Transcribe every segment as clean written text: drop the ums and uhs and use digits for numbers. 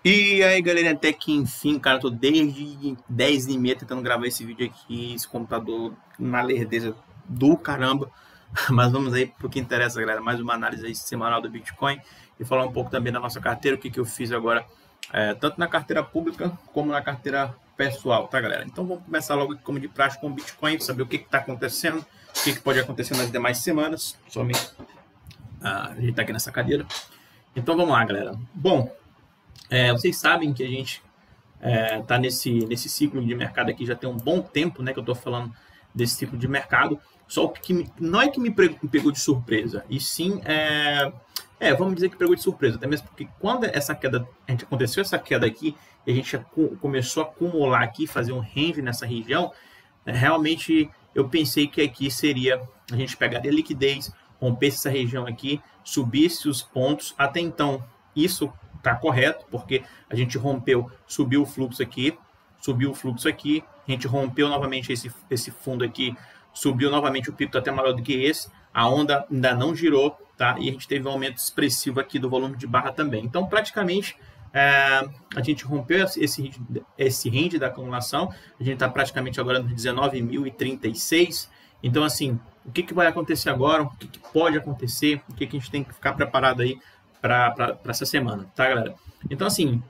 E aí, galera, até que enfim, cara, tô desde 10h30 tentando gravar esse vídeo aqui, esse computador na lerdeza do caramba. Mas vamos aí pro que interessa, galera. Mais uma análise aí semanal do Bitcoin e falar um pouco também da nossa carteira, o que eu fiz agora, tanto na carteira pública como na carteira pessoal, tá, galera? Então vamos começar logo, como de praxe, com o Bitcoin, saber o que tá acontecendo, o que pode acontecer nas demais semanas. Somente a gente tá aqui nessa cadeira. Então vamos lá, galera. Bom, vocês sabem que a gente está nesse ciclo de mercado aqui já tem um bom tempo, né, que eu estou falando desse ciclo de mercado. Só que não é que me pegou de surpresa, e sim, vamos dizer que pegou de surpresa, até mesmo porque quando aconteceu essa queda aqui, e a gente começou a acumular aqui, fazer um range nessa região, realmente eu pensei que aqui seria, a gente pegaria liquidez, rompesse essa região aqui, subisse os pontos. Até então, isso está correto, porque a gente rompeu, subiu o fluxo aqui, a gente rompeu novamente esse fundo aqui, subiu novamente, o pico está até maior do que esse, a onda ainda não girou, tá? E a gente teve um aumento expressivo aqui do volume de barra também. Então, praticamente, a gente rompeu esse range da acumulação, a gente está praticamente agora nos 19.036. Então, assim, o que vai acontecer agora, o que pode acontecer, o que a gente tem que ficar preparado aí para essa semana, tá, galera? Então, assim,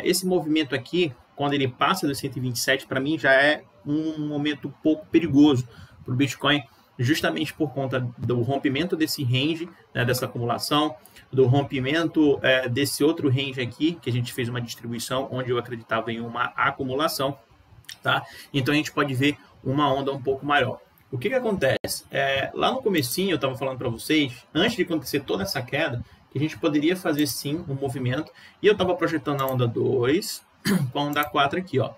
esse movimento aqui, quando ele passa dos 127, para mim já é um momento um pouco perigoso para o Bitcoin, justamente por conta do rompimento desse range, né, dessa acumulação, do rompimento desse outro range aqui, que a gente fez uma distribuição onde eu acreditava em uma acumulação, tá? Então, a gente pode ver uma onda um pouco maior. O que acontece? Lá no comecinho, eu estava falando para vocês, antes de acontecer toda essa queda, que a gente poderia fazer sim um movimento, e eu estava projetando a onda 2 com a onda 4 aqui, ó.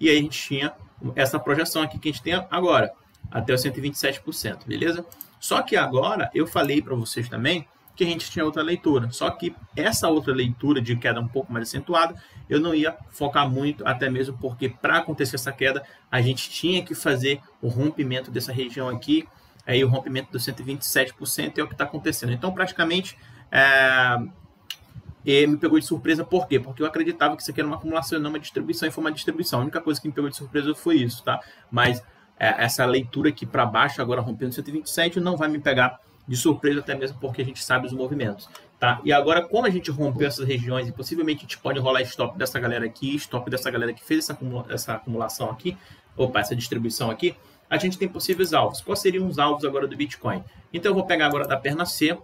E aí a gente tinha essa projeção aqui que a gente tem agora, até os 127%, beleza? Só que agora eu falei para vocês também que a gente tinha outra leitura, só que essa outra leitura de queda um pouco mais acentuada, eu não ia focar muito, até mesmo porque para acontecer essa queda, a gente tinha que fazer o rompimento dessa região aqui, aí o rompimento dos 127% é o que está acontecendo. Então, praticamente, me pegou de surpresa. Por quê? Porque eu acreditava que isso aqui era uma acumulação e não uma distribuição, e foi uma distribuição. A única coisa que me pegou de surpresa foi isso, tá? Mas essa leitura aqui para baixo, agora rompendo 127, não vai me pegar de surpresa, até mesmo porque a gente sabe os movimentos, tá? E agora, como a gente rompeu essas regiões, e possivelmente a gente pode rolar stop dessa galera aqui, stop dessa galera que fez essa acumulação aqui, essa distribuição aqui, a gente tem possíveis alvos. Quais seriam os alvos agora do Bitcoin? Então, eu vou pegar agora da perna C,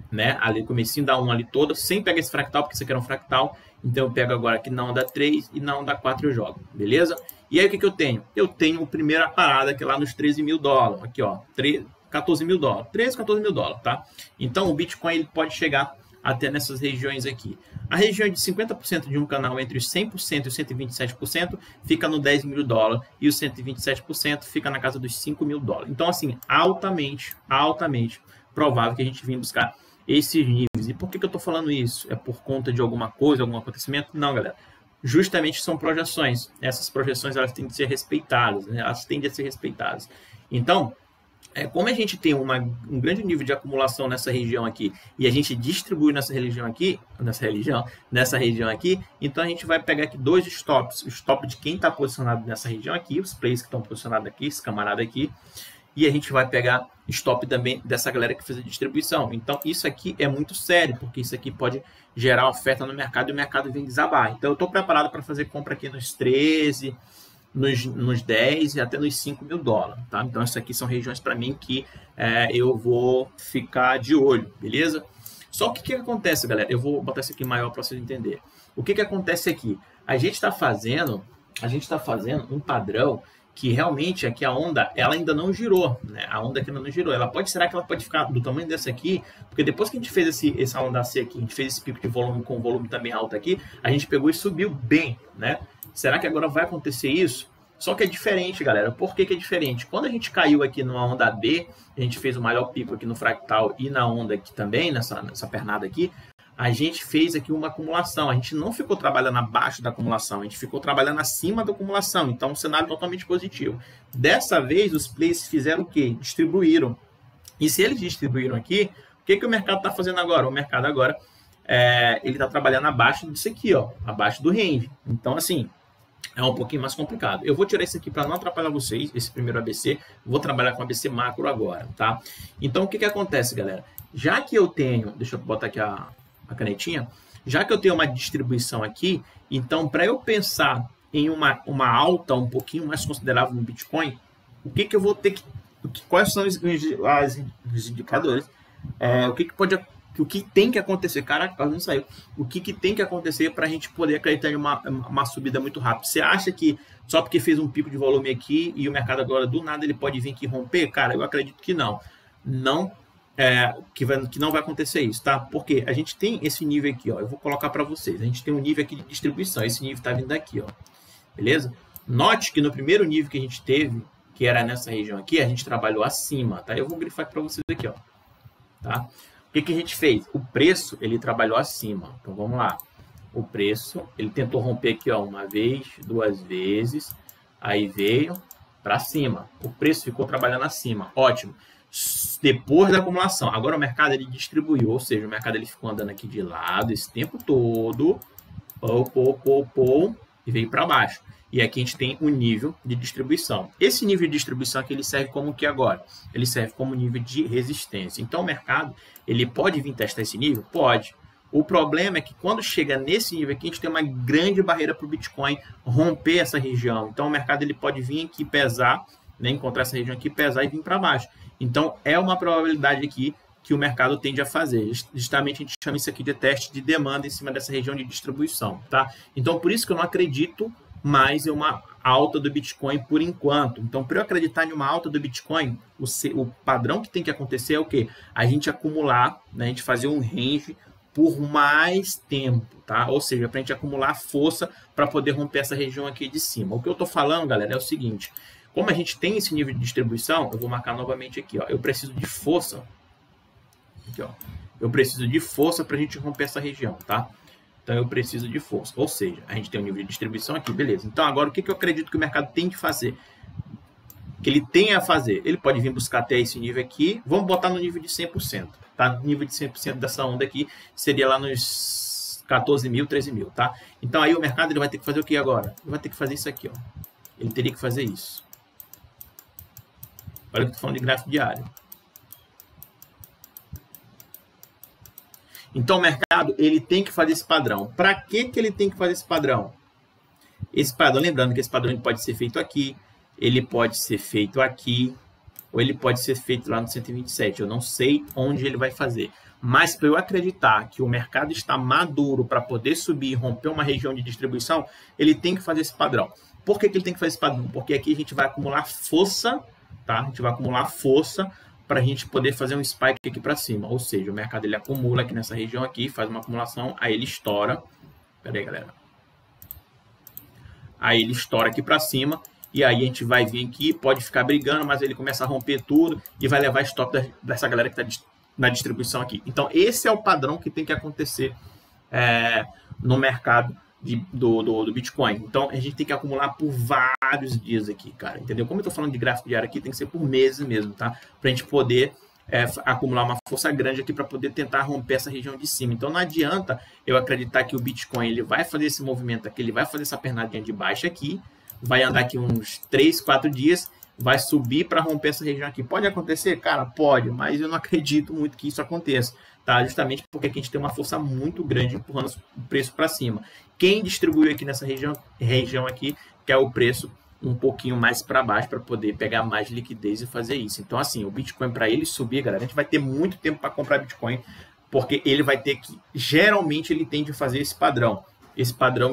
né, ali comecinho da 1 ali toda, sem pegar esse fractal, porque isso aqui era um fractal. Então eu pego agora aqui na onda 3 e na onda 4 eu jogo, beleza? E aí o que eu tenho? Eu tenho a primeira parada que é lá nos 13 mil dólares, aqui ó, 14 mil dólares, 13, 14 mil dólares, tá? Então o Bitcoin ele pode chegar até nessas regiões aqui. A região de 50% de um canal entre os 100% e os 127% fica no 10 mil dólares e os 127% fica na casa dos 5 mil dólares. Então assim, altamente provável que a gente venha buscar esses níveis. E por que eu estou falando isso? É por conta de alguma coisa, algum acontecimento? Não, galera. Justamente são projeções. Essas projeções elas têm de ser respeitadas, né? Elas tendem a ser respeitadas. Então, como a gente tem um grande nível de acumulação nessa região aqui e a gente distribui nessa região aqui, então a gente vai pegar aqui dois stops. O stop de quem está posicionado nessa região aqui, os players que estão posicionados aqui, esse camarada aqui, e a gente vai pegar stop também dessa galera que fez a distribuição. Então, isso aqui é muito sério, porque isso aqui pode gerar oferta no mercado e o mercado vem desabar. Então, eu estou preparado para fazer compra aqui nos 13, nos 10 e até nos 5 mil dólares. Tá? Então, isso aqui são regiões para mim que eu vou ficar de olho, beleza? Só que o que acontece, galera? Eu vou botar isso aqui maior para vocês entenderem. O que acontece aqui? A gente está fazendo um padrão que realmente aqui a onda ela ainda não girou, né? A onda aqui ainda não girou. Será que ela pode ficar do tamanho dessa aqui? Porque depois que a gente fez essa onda C aqui, a gente fez esse pico de volume com volume também alto aqui, a gente pegou e subiu bem, né? Será que agora vai acontecer isso? Só que é diferente, galera. Por que é diferente? Quando a gente caiu aqui numa onda B, a gente fez o maior pico aqui no fractal e na onda aqui também, nessa pernada aqui, a gente fez aqui uma acumulação. A gente não ficou trabalhando abaixo da acumulação, a gente ficou trabalhando acima da acumulação. Então, um cenário totalmente positivo. Dessa vez, os players fizeram o quê? Distribuíram. E se eles distribuíram aqui, o que o mercado está fazendo agora? O mercado agora ele está trabalhando abaixo disso aqui, ó, abaixo do range. Então, assim, é um pouquinho mais complicado. Eu vou tirar isso aqui para não atrapalhar vocês, esse primeiro ABC. Vou trabalhar com ABC macro agora, tá? Então, o que acontece, galera? Já que eu tenho... Deixa eu botar aqui a canetinha. Já que eu tenho uma distribuição aqui, então, para eu pensar em uma alta um pouquinho mais considerável no Bitcoin, o que eu vou ter que... Quais são os indicadores? O que tem que acontecer? Caraca, quase não saiu. O que tem que acontecer para a gente poder acreditar em uma subida muito rápida? Você acha que só porque fez um pico de volume aqui e o mercado agora do nada ele pode vir aqui e romper? Cara, eu acredito que não. Que não vai acontecer isso, tá? Porque a gente tem esse nível aqui, ó. Eu vou colocar para vocês. A gente tem um nível aqui de distribuição. Esse nível está vindo daqui, ó. Beleza? Note que no primeiro nível que a gente teve, que era nessa região aqui, a gente trabalhou acima, tá? Eu vou grifar para vocês aqui, ó. Tá? O que a gente fez? O preço, ele trabalhou acima. Então, vamos lá. O preço, ele tentou romper aqui, ó, uma vez, duas vezes. Aí veio para cima. O preço ficou trabalhando acima. Ótimo. Depois da acumulação. Agora o mercado, ele distribuiu. Ou seja, o mercado, ele ficou andando aqui de lado esse tempo todo. E veio para baixo. E aqui a gente tem um nível de distribuição. Esse nível de distribuição aqui, ele serve como que agora? Ele serve como nível de resistência. Então, o mercado, ele pode vir testar esse nível? Pode. O problema é que quando chega nesse nível aqui, a gente tem uma grande barreira para o Bitcoin romper essa região. Então, o mercado, ele pode vir aqui pesar, né, encontrar essa região aqui, pesar e vir para baixo. Então, é uma probabilidade aqui que o mercado tende a fazer. Justamente, a gente chama isso aqui de teste de demanda em cima dessa região de distribuição, tá? Então, por isso que eu não acredito mais em uma alta do Bitcoin por enquanto. Então, para eu acreditar em uma alta do Bitcoin, o padrão que tem que acontecer é o quê? A gente acumular, né, a gente fazer um range por mais tempo, tá? Ou seja, para a gente acumular força para poder romper essa região aqui de cima. O que eu estou falando, galera, é o seguinte. Como a gente tem esse nível de distribuição, eu vou marcar novamente aqui, ó. Eu preciso de força. Aqui, ó. Eu preciso de força para a gente romper essa região, tá? Então, eu preciso de força. Ou seja, a gente tem um nível de distribuição aqui, beleza. Então, agora, o que eu acredito que o mercado tem que fazer? Que ele tem a fazer? Ele pode vir buscar até esse nível aqui. Vamos botar no nível de 100%. Tá? No nível de 100% dessa onda aqui, seria lá nos 14 mil, 13 mil, tá? Então, aí o mercado ele vai ter que fazer o que agora? Ele vai ter que fazer isso aqui, ó. Ele teria que fazer isso. Olha que eu tô falando de gráfico diário. Então, o mercado, ele tem que fazer esse padrão. Para que ele tem que fazer esse padrão? Esse padrão, lembrando que esse padrão ele pode ser feito aqui, ele pode ser feito aqui, ou ele pode ser feito lá no 127. Eu não sei onde ele vai fazer. Mas, para eu acreditar que o mercado está maduro para poder subir e romper uma região de distribuição, ele tem que fazer esse padrão. Por que ele tem que fazer esse padrão? Porque aqui a gente vai acumular força, tá? A gente vai acumular força para a gente poder fazer um spike aqui para cima. Ou seja, o mercado ele acumula aqui nessa região aqui, faz uma acumulação, aí ele estoura. Pera aí, galera. Aí ele estoura aqui para cima, e aí a gente vai vir aqui, pode ficar brigando, mas ele começa a romper tudo e vai levar stop dessa galera que está na distribuição aqui. Então, esse é o padrão que tem que acontecer no mercado do Bitcoin. Então, a gente tem que acumular por vários dias aqui, cara, entendeu? Como eu tô falando de gráfico diário aqui, tem que ser por meses mesmo, tá? Pra gente poder acumular uma força grande aqui para poder tentar romper essa região de cima. Então, não adianta eu acreditar que o Bitcoin ele vai fazer esse movimento aqui, ele vai fazer essa pernadinha de baixo aqui, vai andar aqui uns 3, 4 dias, vai subir para romper essa região aqui. Pode acontecer? Cara, pode, mas eu não acredito muito que isso aconteça, tá? Justamente porque aqui a gente tem uma força muito grande empurrando o preço para cima. Quem distribuiu aqui nessa região aqui, que é o preço um pouquinho mais para baixo para poder pegar mais liquidez e fazer isso. Então, assim, o Bitcoin, para ele subir, galera, a gente vai ter muito tempo para comprar Bitcoin, porque ele vai ter que, geralmente, ele tende a fazer esse padrão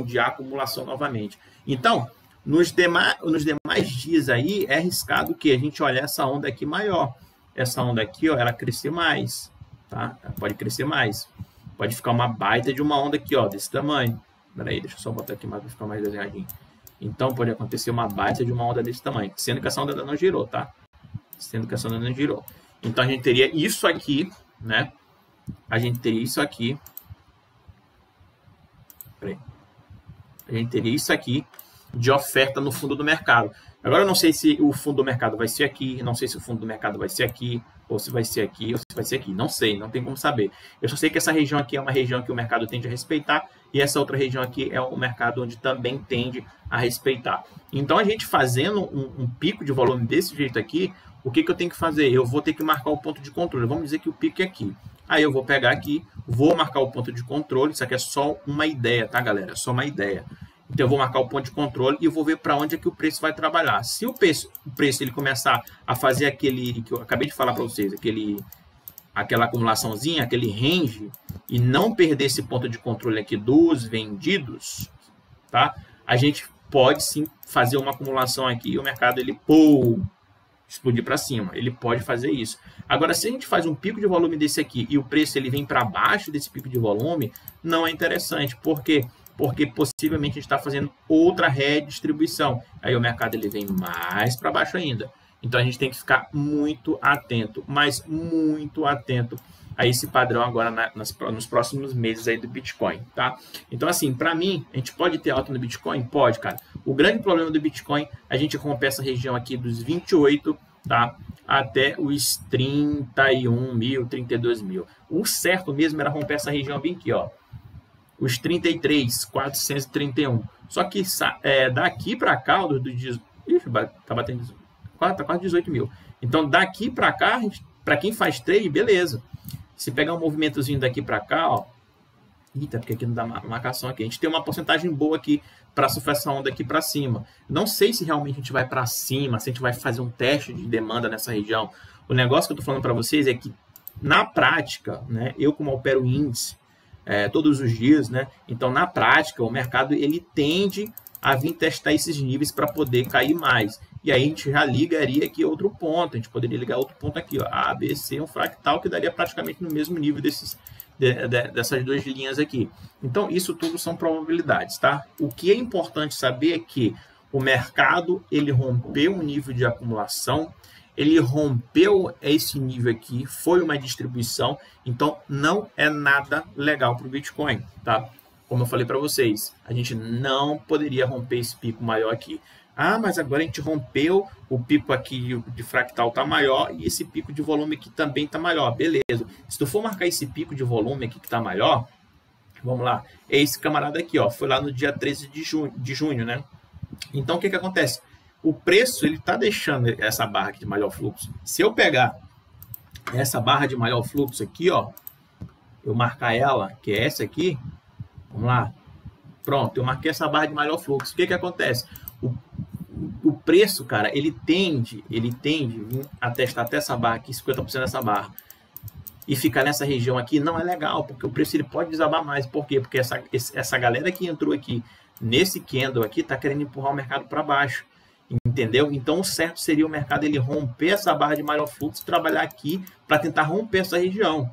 de acumulação novamente. Então, nos demais dias aí, é arriscado que a gente olhe essa onda aqui maior. Essa onda aqui, ó, ela crescer mais, tá? Ela pode crescer mais. Pode ficar uma baita de uma onda aqui, ó, desse tamanho. Peraí, deixa eu só botar aqui mais para ficar mais desenhadinho. Então, pode acontecer uma baita de uma onda desse tamanho, sendo que essa onda ainda não girou, tá? Sendo que essa onda não girou. Então, a gente teria isso aqui, né? A gente teria isso aqui. Peraí. A gente teria isso aqui de oferta no fundo do mercado. Agora, eu não sei se o fundo do mercado vai ser aqui, não sei se o fundo do mercado vai ser aqui, ou se vai ser aqui, ou se vai ser aqui. Não sei, não tem como saber. Eu só sei que essa região aqui é uma região que o mercado tende a respeitar, e essa outra região aqui é o mercado onde também tende a respeitar. Então, a gente fazendo um pico de volume desse jeito aqui, o que eu tenho que fazer? Eu vou ter que marcar o ponto de controle. Vamos dizer que o pico é aqui. Aí eu vou pegar aqui, vou marcar o ponto de controle. Isso aqui é só uma ideia, tá, galera? É só uma ideia. Então, eu vou marcar o ponto de controle e vou ver para onde é que o preço vai trabalhar. Se o preço ele começar a fazer aquele que eu acabei de falar para vocês, aquela acumulaçãozinha, aquele range, e não perder esse ponto de controle aqui dos vendidos, tá? A gente pode sim fazer uma acumulação aqui e o mercado ele explodir para cima. Ele pode fazer isso. Agora, se a gente faz um pico de volume desse aqui e o preço ele vem para baixo desse pico de volume, não é interessante. Por quê? Porque possivelmente a gente está fazendo outra redistribuição. Aí o mercado ele vem mais para baixo ainda. Então a gente tem que ficar muito atento, mas muito atento a esse padrão agora nos próximos meses aí do Bitcoin, tá? Então assim, para mim, a gente pode ter alta no Bitcoin? Pode, cara. O grande problema do Bitcoin, a gente romper essa região aqui dos 28, tá? Até os 31 mil, 32 mil. O certo mesmo era romper essa região bem aqui, ó. Os 33.431. Só que daqui para cá, tá batendo tá quase 18 mil. Então, daqui para cá, para quem faz trade, beleza. Se pegar um movimentozinho daqui para cá, ó. Eita, porque aqui não dá marcação aqui. A gente tem uma porcentagem boa aqui para surfar essa onda aqui para cima. Não sei se realmente a gente vai para cima, se a gente vai fazer um teste de demanda nessa região. O negócio que eu tô falando para vocês é que, na prática, né, eu como opero índice, todos os dias, né? Então, na prática, o mercado ele tende a vir testar esses níveis para poder cair mais. E aí a gente já ligaria aqui outro ponto. A gente poderia ligar outro ponto aqui, ó, A, B, C, um fractal que daria praticamente no mesmo nível dessas duas linhas aqui. Então, isso tudo são probabilidades, tá? O que é importante saber é que o mercado ele rompeu um nível de acumulação. Ele rompeu esse nível aqui, foi uma distribuição, então não é nada legal para o Bitcoin, tá? Como eu falei para vocês, a gente não poderia romper esse pico maior aqui. Ah, mas agora a gente rompeu, o pico aqui de fractal tá maior e esse pico de volume aqui também tá maior, beleza. Se tu for marcar esse pico de volume aqui que tá maior, vamos lá, é esse camarada aqui, ó, foi lá no dia 13 de junho, né? Então o que acontece? O preço ele está deixando essa barra aqui de maior fluxo. Se eu pegar essa barra de maior fluxo aqui, ó, eu marcar ela, que é essa aqui, vamos lá, pronto, eu marquei essa barra de maior fluxo. O que acontece? O preço, cara, ele tende a testar até essa barra aqui, 50% dessa barra, e ficar nessa região aqui não é legal, porque o preço ele pode desabar mais. Por quê? Porque essa galera que entrou aqui nesse candle aqui está querendo empurrar o mercado para baixo. Entendeu? Então, o certo seria o mercado ele romper essa barra de maior fluxo e trabalhar aqui para tentar romper essa região,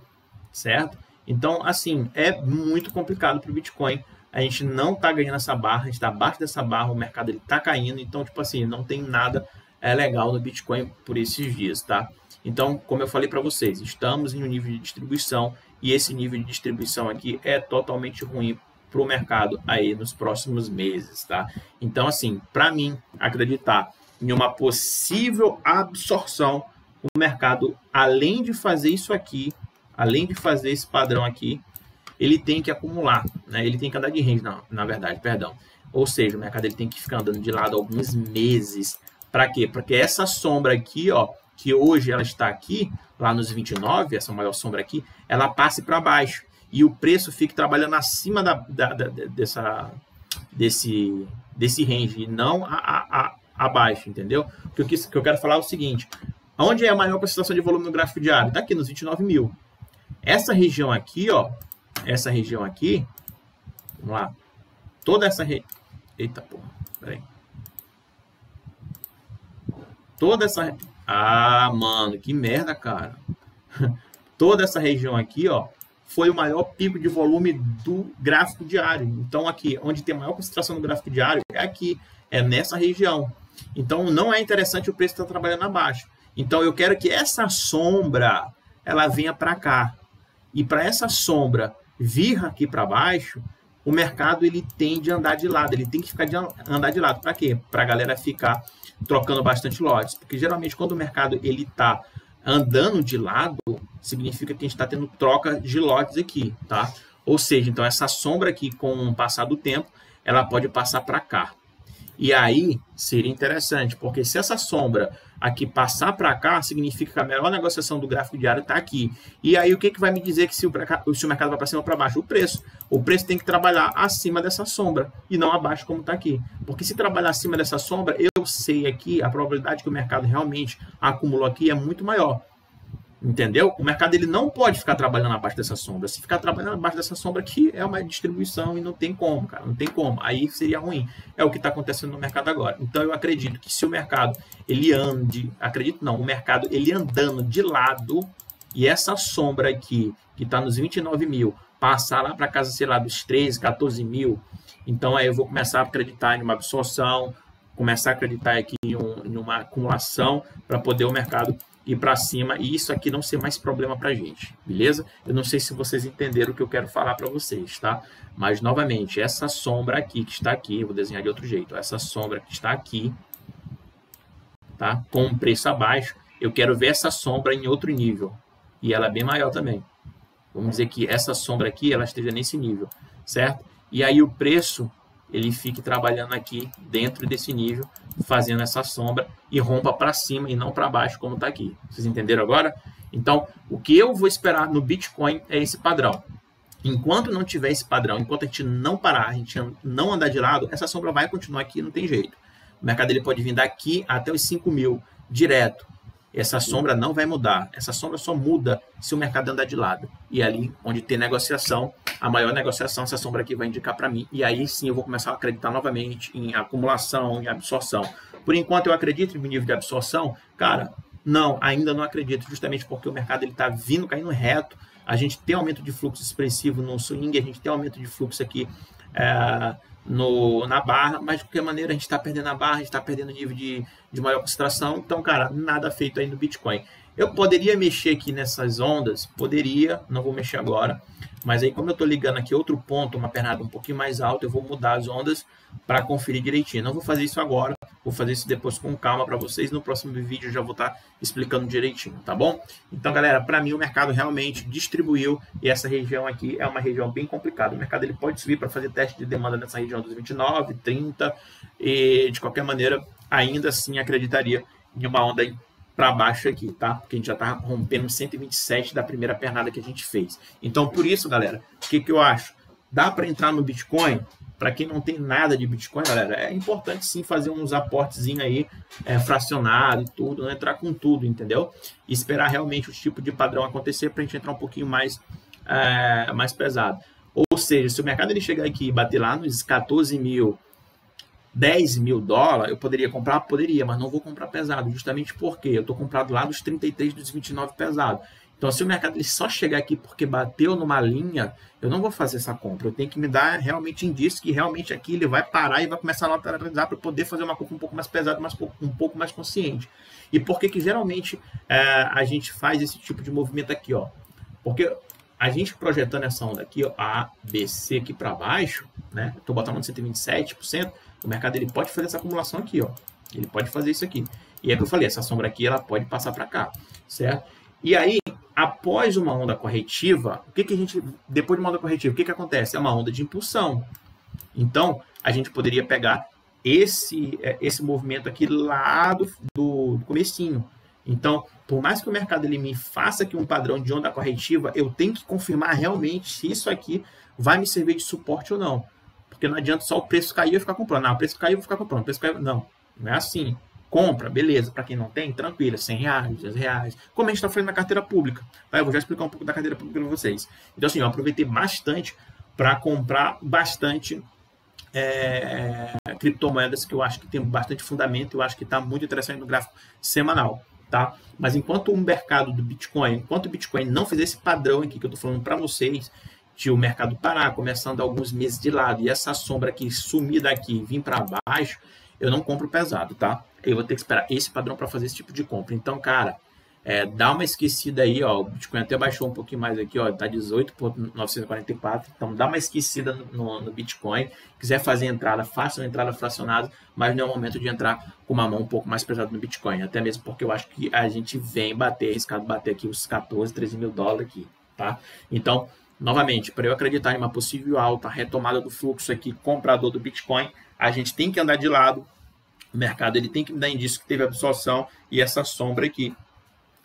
certo? Então, assim, é muito complicado para o Bitcoin. A gente não está ganhando essa barra, a gente está abaixo dessa barra, o mercado está caindo. Então, tipo assim, não tem nada legal no Bitcoin por esses dias, tá? Então, como eu falei para vocês, estamos em um nível de distribuição e esse nível de distribuição aqui é totalmente ruim para o mercado aí nos próximos meses, tá? Então, assim, para mim, acreditar em uma possível absorção, o mercado, além de fazer isso aqui, além de fazer esse padrão aqui, ele tem que acumular, né? Ele tem que andar de range, na verdade, perdão. Ou seja, o mercado ele tem que ficar andando de lado alguns meses. Para quê? Porque essa sombra aqui, ó, que hoje ela está aqui, lá nos 29, essa maior sombra aqui, ela passe para baixo. E o preço fica trabalhando acima desse range, e não abaixo, entendeu? O que eu quero falar é o seguinte, onde é a maior concentração de volume no gráfico diário? Está aqui nos 29 mil. Essa região aqui, ó, essa região aqui, vamos lá, toda essa eita porra, peraí. Toda essa... Ah, mano, que merda, cara. Toda essa região aqui, ó, foi o maior pico de volume do gráfico diário. Então, aqui, onde tem maior concentração no gráfico diário, é aqui, é nessa região. Então, não é interessante o preço estar trabalhando abaixo. Então, eu quero que essa sombra, ela venha para cá. E para essa sombra vir aqui para baixo, o mercado ele tende a andar de lado. Ele tem que andar de lado. Para quê? Para a galera ficar trocando bastante lotes. Porque, geralmente, quando o mercado ele está andando de lado, significa que a gente está tendo troca de lotes aqui, tá? Ou seja, então essa sombra aqui, com o passar do tempo, ela pode passar para cá. E aí seria interessante, porque se essa sombra aqui passar para cá, significa que a melhor negociação do gráfico diário está aqui. E aí o que vai me dizer que se o mercado vai para cima ou para baixo? O preço. O preço tem que trabalhar acima dessa sombra e não abaixo como está aqui. Porque se trabalhar acima dessa sombra, eu sei aqui a probabilidade que o mercado realmente acumulou aqui é muito maior. Entendeu? O mercado ele não pode ficar trabalhando abaixo dessa sombra. Se ficar trabalhando abaixo dessa sombra aqui, é uma distribuição e não tem como, cara. Não tem como. Aí seria ruim. É o que está acontecendo no mercado agora. Então, eu acredito que se o mercado, ele ande... Acredito não. O mercado, ele andando de lado e essa sombra aqui, que está nos 29 mil, passar lá para casa, sei lá, dos 13, 14 mil, então aí eu vou começar a acreditar em uma absorção, começar a acreditar aqui em uma acumulação para poder o mercado ir para cima e isso aqui não ser mais problema para a gente, beleza? Eu não sei se vocês entenderam o que eu quero falar para vocês, tá? Mas, novamente, essa sombra aqui que está aqui, eu vou desenhar de outro jeito, essa sombra que está aqui, tá? Com um preço abaixo, eu quero ver essa sombra em outro nível e ela é bem maior também. Vamos dizer que essa sombra aqui, ela esteja nesse nível, certo? E aí o preço, ele fique trabalhando aqui dentro desse nível, fazendo essa sombra e rompa para cima e não para baixo, como está aqui. Vocês entenderam agora? Então, o que eu vou esperar no Bitcoin é esse padrão. Enquanto não tiver esse padrão, enquanto a gente não parar, a gente não andar de lado, essa sombra vai continuar aqui, não tem jeito. O mercado ele pode vir daqui até os 5 mil, direto. Essa sombra não vai mudar. Essa sombra só muda se o mercado andar de lado. E ali, onde tem negociação, a maior negociação, essa sombra aqui vai indicar para mim. E aí sim eu vou começar a acreditar novamente em acumulação, em absorção. Por enquanto eu acredito no nível de absorção. Cara, não, ainda não acredito. Justamente porque o mercado está vindo, caindo reto. A gente tem aumento de fluxo expressivo no swing. A gente tem aumento de fluxo aqui na barra, mas de qualquer maneira a gente está perdendo a barra, a gente está perdendo nível de maior concentração, então, cara, nada feito aí no Bitcoin. Eu poderia mexer aqui nessas ondas, poderia, não vou mexer agora, mas aí como eu estou ligando aqui outro ponto, uma pernada um pouquinho mais alta, eu vou mudar as ondas para conferir direitinho. Não vou fazer isso agora, vou fazer isso depois com calma para vocês. No próximo vídeo eu já vou estar explicando direitinho, tá bom? Então, galera, para mim o mercado realmente distribuiu e essa região aqui é uma região bem complicada. O mercado ele pode subir para fazer teste de demanda nessa região dos 29, 30 e de qualquer maneira ainda assim acreditaria em uma onda para baixo aqui, tá? Porque a gente já tá rompendo 127 da primeira pernada que a gente fez. Então, por isso, galera, o que eu acho? Dá para entrar no Bitcoin? Para quem não tem nada de Bitcoin, galera, é importante sim fazer uns aportezinhos aí, fracionado e tudo, não entrar com tudo, entendeu? E esperar realmente o tipo de padrão acontecer para a gente entrar um pouquinho mais pesado. Ou seja, se o mercado ele chegar aqui e bater lá nos 14 mil, 10 mil dólares, eu poderia comprar? Poderia, mas não vou comprar pesado, justamente porque eu estou comprado lá dos 33, dos 29 pesado. Então, se o mercado ele só chegar aqui porque bateu numa linha, eu não vou fazer essa compra. Eu tenho que me dar realmente indício que realmente aqui ele vai parar e vai começar a lateralizar para poder fazer uma compra um pouco mais pesada, mas um pouco mais consciente. E por que geralmente a gente faz esse tipo de movimento aqui, ó? Porque a gente projetando essa onda aqui, ó, A, B, C aqui para baixo, né? Estou botando no 127%, o mercado ele pode fazer essa acumulação aqui, ó. Ele pode fazer isso aqui. E é que eu falei, essa sombra aqui ela pode passar para cá, certo? E aí, após uma onda corretiva, o que a gente, depois de uma onda corretiva, o que acontece? É uma onda de impulsão. Então, a gente poderia pegar esse movimento aqui lá do comecinho. Então, por mais que o mercado ele me faça aqui um padrão de onda corretiva, eu tenho que confirmar realmente se isso aqui vai me servir de suporte ou não. Porque não adianta só o preço cair e eu ficar comprando. Não, o preço caiu, eu vou ficar comprando. O preço caiu, não é assim. Compra, beleza. Para quem não tem, tranquilo, R$100, R$10. Como a gente está fazendo na carteira pública. Tá? Eu vou já explicar um pouco da carteira pública para vocês. Então, assim, eu aproveitei bastante para comprar bastante criptomoedas que eu acho que tem bastante fundamento. Eu acho que está muito interessante no gráfico semanal. Tá? Mas enquanto o mercado do Bitcoin, enquanto o Bitcoin não fizer esse padrão aqui que eu estou falando para vocês, de o mercado parar, começando alguns meses de lado, e essa sombra aqui sumir daqui e vir para baixo, eu não compro pesado, tá? Eu vou ter que esperar esse padrão para fazer esse tipo de compra. Então, cara, Dá uma esquecida aí, ó, o Bitcoin até baixou um pouquinho mais aqui, ó, tá 18.944, então dá uma esquecida no Bitcoin. Quiser fazer entrada, faça uma entrada fracionada, mas não é o momento de entrar com uma mão um pouco mais pesada no Bitcoin, até mesmo porque eu acho que a gente vem arriscado bater aqui os 14, 13 mil dólares aqui, tá? Então, novamente, para eu acreditar em uma possível alta, retomada do fluxo aqui, comprador do Bitcoin, a gente tem que andar de lado, o mercado ele tem que me dar indício que teve absorção e essa sombra aqui,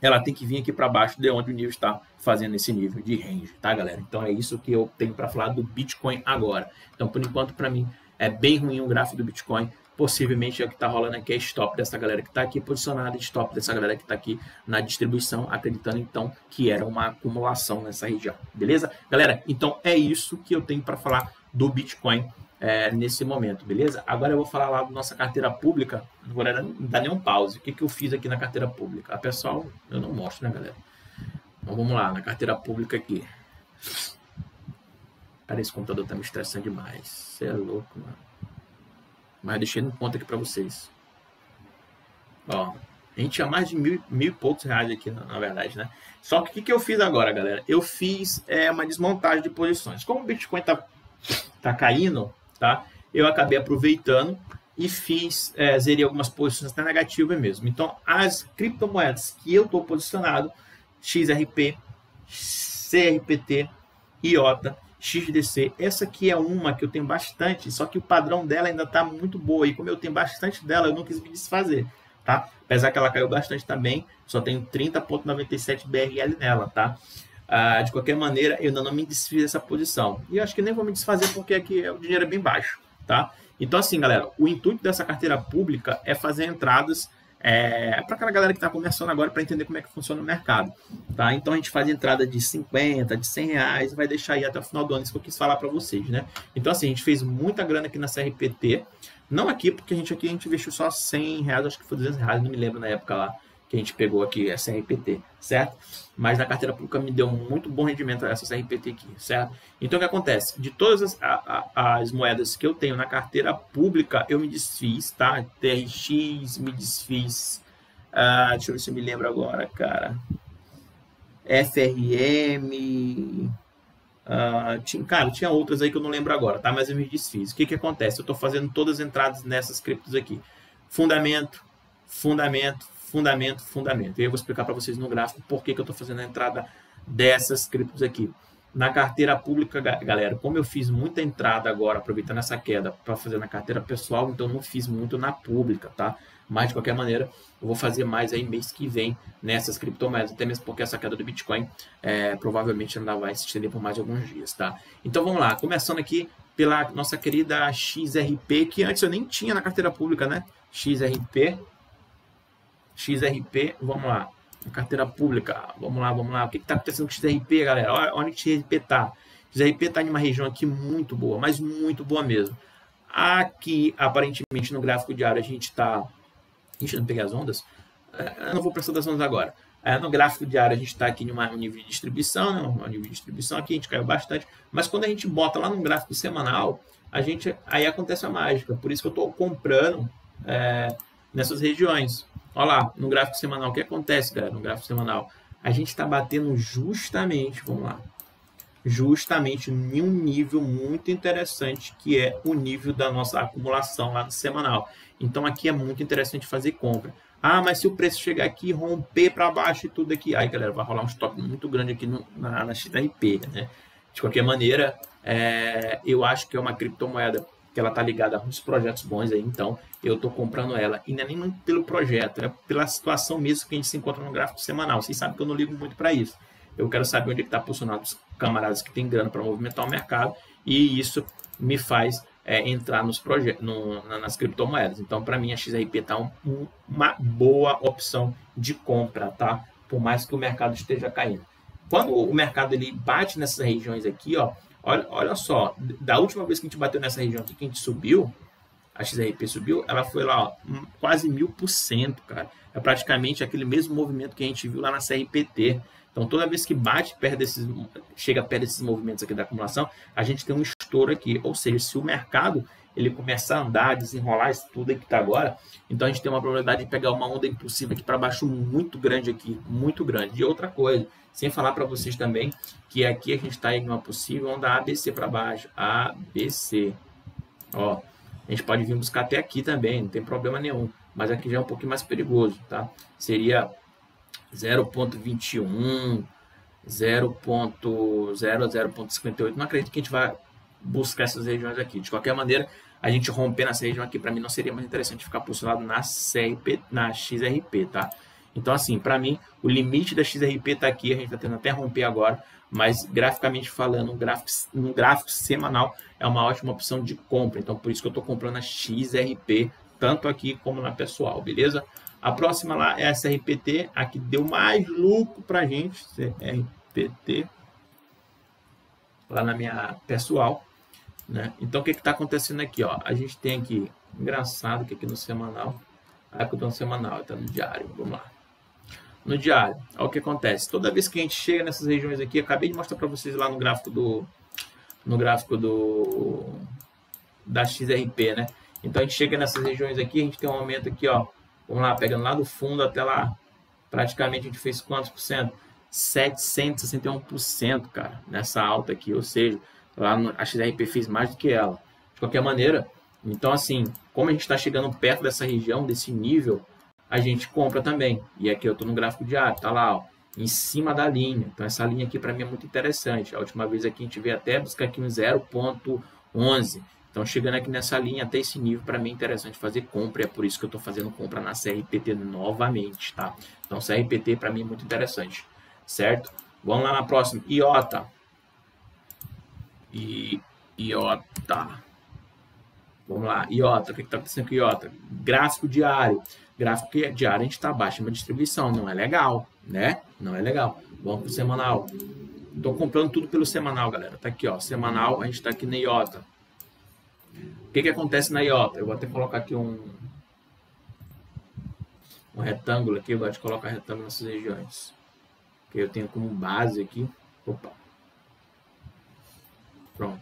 ela tem que vir aqui para baixo de onde o nível está fazendo esse nível de range, tá, galera? Então é isso que eu tenho para falar do Bitcoin agora. Então, por enquanto, para mim, é bem ruim o gráfico do Bitcoin. Possivelmente é o que está rolando aqui é stop dessa galera que está aqui posicionada, stop dessa galera que está aqui na distribuição, acreditando então que era uma acumulação nessa região, beleza? Galera, então é isso que eu tenho para falar do Bitcoin nesse momento, beleza? Agora eu vou falar lá da nossa carteira pública, não vou dar nenhum pause. O que eu fiz aqui na carteira pública? A pessoal, eu não mostro, né, galera? Então vamos lá, na carteira pública aqui. Cara, esse computador tá me estressando demais. Você é louco, mano. Mas deixei no ponto aqui para vocês. Ó, a gente tinha mais de mil e poucos reais aqui, na verdade, né? Só que o que eu fiz agora, galera? Eu fiz uma desmontagem de posições. Como o Bitcoin tá caindo, tá? Eu acabei aproveitando e zerei algumas posições até negativas mesmo. Então, as criptomoedas que eu estou posicionado, XRP, CRPT, IOTA, XDC, essa aqui é uma que eu tenho bastante, só que o padrão dela ainda está muito boa, e como eu tenho bastante dela, eu não quis me desfazer, tá? Apesar que ela caiu bastante também, só tenho 30,97 BRL nela, tá? De qualquer maneira, eu ainda não me desfiz dessa posição. E eu acho que nem vou me desfazer porque aqui o dinheiro é bem baixo, tá? Então, assim, galera, o intuito dessa carteira pública é fazer entradas para aquela galera que está começando agora para entender como é que funciona o mercado, tá? Então, a gente faz entrada de 50, de 100 reais, vai deixar aí até o final do ano, isso que eu quis falar para vocês, né? Então, assim, a gente fez muita grana aqui na CRPT, não aqui, porque a gente investiu só 100 reais, acho que foi 200 reais, não me lembro na época lá, que a gente pegou aqui essa CRPT, certo? Mas na carteira pública me deu muito bom rendimento essa CRPT aqui, certo? Então o que acontece? De todas as moedas que eu tenho na carteira pública, eu me desfiz, tá? TRX, me desfiz, deixa eu ver se eu me lembro agora, cara. FRM, tinha outras aí que eu não lembro agora, tá? Mas eu me desfiz. O que acontece? Eu tô fazendo todas as entradas nessas criptos aqui. Fundamento, fundamento. E eu vou explicar para vocês no gráfico por que eu estou fazendo a entrada dessas criptos aqui. Na carteira pública, galera, como eu fiz muita entrada agora, aproveitando essa queda para fazer na carteira pessoal, então não fiz muito na pública, tá? Mas, de qualquer maneira, eu vou fazer mais aí mês que vem nessas criptomoedas, até mesmo porque essa queda do Bitcoin provavelmente ainda vai se estender por mais alguns dias, tá? Então, vamos lá. Começando aqui pela nossa querida XRP, que antes eu nem tinha na carteira pública, né? XRP, vamos lá, na carteira pública, vamos lá, o que está acontecendo com o XRP, galera? Olha onde o XRP está. O XRP está em uma região aqui muito boa, mas muito boa mesmo. Aqui, aparentemente, no gráfico diário, a gente está... Ixi, eu não peguei as ondas? Eu não vou prestar das ondas agora. No gráfico diário, a gente está aqui em um nível de distribuição, né? Um nível de distribuição aqui, a gente caiu bastante, mas quando a gente bota lá no gráfico semanal, aí acontece a mágica, por isso que eu estou comprando nessas regiões. Olha lá, no gráfico semanal, o que acontece, galera? No gráfico semanal, a gente está batendo justamente, vamos lá, justamente em um nível muito interessante, que é o nível da nossa acumulação lá no semanal. Então, aqui é muito interessante fazer compra. Mas se o preço chegar aqui, romper para baixo e tudo aqui, aí, galera, vai rolar um stop muito grande aqui na XRP, né? De qualquer maneira, eu acho que é uma criptomoeda que ela está ligada a muitos projetos bons aí, então eu estou comprando ela, e não é nem pelo projeto, é pela situação mesmo que a gente se encontra no gráfico semanal. Vocês sabem que eu não ligo muito para isso. Eu quero saber onde está posicionado os camaradas que têm grana para movimentar o mercado, e isso me faz entrar nos projetos, nas criptomoedas. Então, para mim, a XRP está uma boa opção de compra, tá? Por mais que o mercado esteja caindo. Quando o mercado ele bate nessas regiões aqui, ó, olha só, da última vez que a gente bateu nessa região aqui, que a gente subiu, a XRP subiu, ela foi lá, ó, quase 1000%, cara. É praticamente aquele mesmo movimento que a gente viu lá na CRPT. Então, toda vez que chega perto desses movimentos aqui da acumulação, a gente tem um estouro aqui. Ou seja, se o mercado ele começar a andar, desenrolar isso tudo aqui que tá agora, então a gente tem uma probabilidade de pegar uma onda impulsiva aqui para baixo muito grande aqui, muito grande. E outra coisa, sem falar para vocês também, que aqui a gente está em uma possível onda ABC para baixo, ABC, ó, a gente pode vir buscar até aqui também, não tem problema nenhum, mas aqui já é um pouquinho mais perigoso, tá? Seria 0.21, 0.0 a 0.58, não acredito que a gente vai buscar essas regiões aqui. De qualquer maneira, a gente romper nessa região aqui, para mim não seria mais interessante ficar posicionado na CRP, na XRP, tá? Então, assim, para mim, o limite da XRP está aqui, a gente está tentando até romper agora, mas graficamente falando, um gráfico semanal é uma ótima opção de compra. Então, por isso que eu estou comprando a XRP, tanto aqui como na pessoal, beleza? A próxima lá é a CRPT, a que deu mais lucro para a gente, CRPT, lá na minha pessoal, né? Então, o que está acontecendo aqui? Ó? A gente tem aqui, engraçado que aqui no semanal, aqui eu estou no semanal, está no diário, vamos lá. No diário, olha o que acontece. Toda vez que a gente chega nessas regiões aqui, eu acabei de mostrar para vocês lá no gráfico da XRP, né? Então, a gente chega nessas regiões aqui, a gente tem um aumento aqui, ó. Vamos lá, pegando lá do fundo até lá. Praticamente a gente fez quantos por cento? 761%, cara, nessa alta aqui. Ou seja, lá a XRP fez mais do que ela. De qualquer maneira, então assim, como a gente está chegando perto dessa região, desse nível, a gente compra também. E aqui eu estou no gráfico diário, tá lá, ó, em cima da linha. Então essa linha aqui para mim é muito interessante. A última vez aqui a gente veio até buscar aqui um 0.11. Então chegando aqui nessa linha até esse nível, para mim é interessante fazer compra. É por isso que eu estou fazendo compra na CRPT novamente, tá? Então CRPT para mim é muito interessante, certo? Vamos lá na próxima, IOTA. IOTA. Vamos lá, IOTA, o que está acontecendo com IOTA? Gráfico diário. Gráfico diário a gente está abaixo de uma distribuição, não é legal, né? Não é legal. Vamos para o semanal. Estou comprando tudo pelo semanal, galera. Tá aqui, ó, semanal, a gente está aqui na IOTA. O que acontece na IOTA? Eu vou até colocar aqui um retângulo aqui, eu gosto de colocar retângulo nessas regiões. Que eu tenho como base aqui. Opa. Pronto.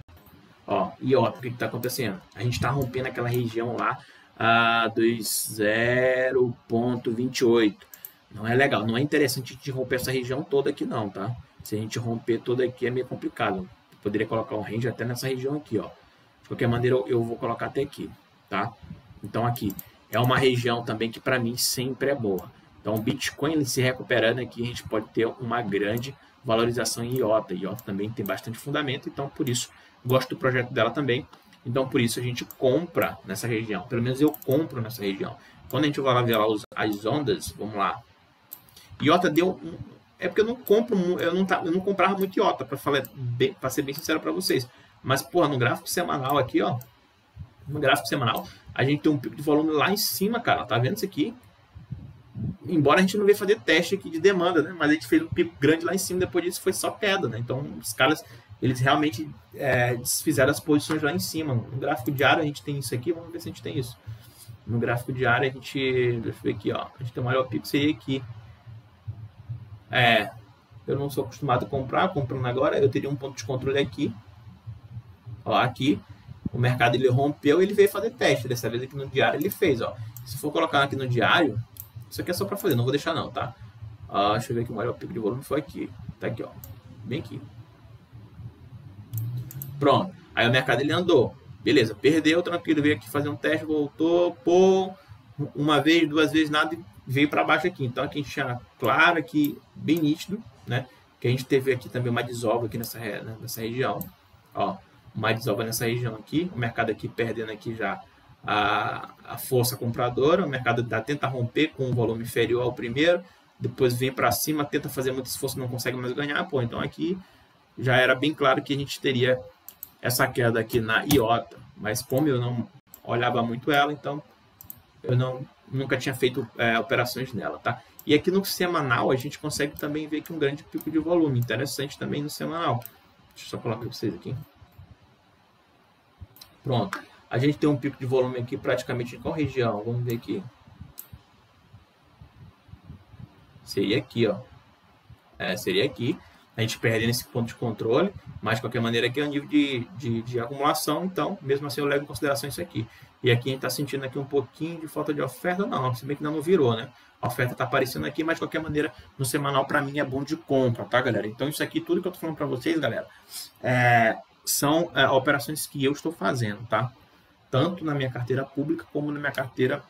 Ó, IOTA, o que está acontecendo? A gente está rompendo aquela região lá dos 0.28. Não é legal, não é interessante a gente romper essa região toda aqui não, tá? Se a gente romper toda aqui é meio complicado. Eu poderia colocar um range até nessa região aqui, ó. De qualquer maneira eu vou colocar até aqui, tá? Então aqui é uma região também que para mim sempre é boa. Então o Bitcoin ele se recuperando aqui, a gente pode ter uma grande valorização em IOTA. IOTA também tem bastante fundamento, então por isso gosto do projeto dela também. Então por isso a gente compra nessa região. Pelo menos eu compro nessa região. Quando a gente vai ver lá as ondas, vamos lá. IOTA deu é porque eu não compro, eu não comprava muito IOTA, para ser bem sincero para vocês. Mas, porra, no gráfico semanal aqui, ó. No gráfico semanal, a gente tem um pico de volume lá em cima, cara. Tá vendo isso aqui? Embora a gente não veja fazer teste aqui de demanda, né? Mas a gente fez um pico grande lá em cima, depois disso foi só queda, né? Então, os caras, eles realmente desfizeram as posições lá em cima. No gráfico diário a gente tem isso aqui, vamos ver se a gente tem isso. No gráfico diário a gente, deixa eu ver aqui, ó. A gente tem o maior pico, seria aqui. Eu não sou acostumado a comprar, comprando agora, eu teria um ponto de controle aqui. Ó, aqui, o mercado ele rompeu e ele veio fazer teste. Dessa vez aqui no diário ele fez, ó. Se for colocar aqui no diário, isso aqui é só para fazer, não vou deixar não, tá? Deixa eu ver aqui, o maior pico de volume foi aqui. Tá aqui, ó. Bem aqui. Pronto. Aí o mercado ele andou. Beleza, perdeu, tranquilo, veio aqui fazer um teste, voltou, pô, uma vez, duas vezes, nada, e veio para baixo aqui. Então aqui a gente tinha claro aqui, bem nítido, né? Que a gente teve aqui também uma desova aqui nessa região. Ó, uma desova nessa região aqui, o mercado aqui perdendo aqui já a força compradora, o mercado tenta romper com um volume inferior ao primeiro, depois vem para cima, tenta fazer muito esforço, não consegue mais ganhar, pô, então aqui já era bem claro que a gente teria essa queda aqui na IOTA, mas como eu não olhava muito ela, então eu nunca tinha feito operações nela, tá? E aqui no semanal a gente consegue também ver que um grande pico de volume, interessante também no semanal. Deixa eu só colocar para vocês aqui. Pronto. A gente tem um pico de volume aqui praticamente em qual região? Vamos ver aqui. Seria aqui, ó. Seria aqui. a gente perde nesse ponto de controle, mas de qualquer maneira aqui é o nível de acumulação, então mesmo assim eu levo em consideração isso aqui. E aqui a gente está sentindo aqui um pouquinho de falta de oferta, não, se bem que ainda não virou, né? A oferta está aparecendo aqui, mas de qualquer maneira no semanal para mim é bom de compra, tá, galera? Então isso aqui, tudo que eu estou falando para vocês, galera, são operações que eu estou fazendo, tá? Tanto na minha carteira pública como na minha carteira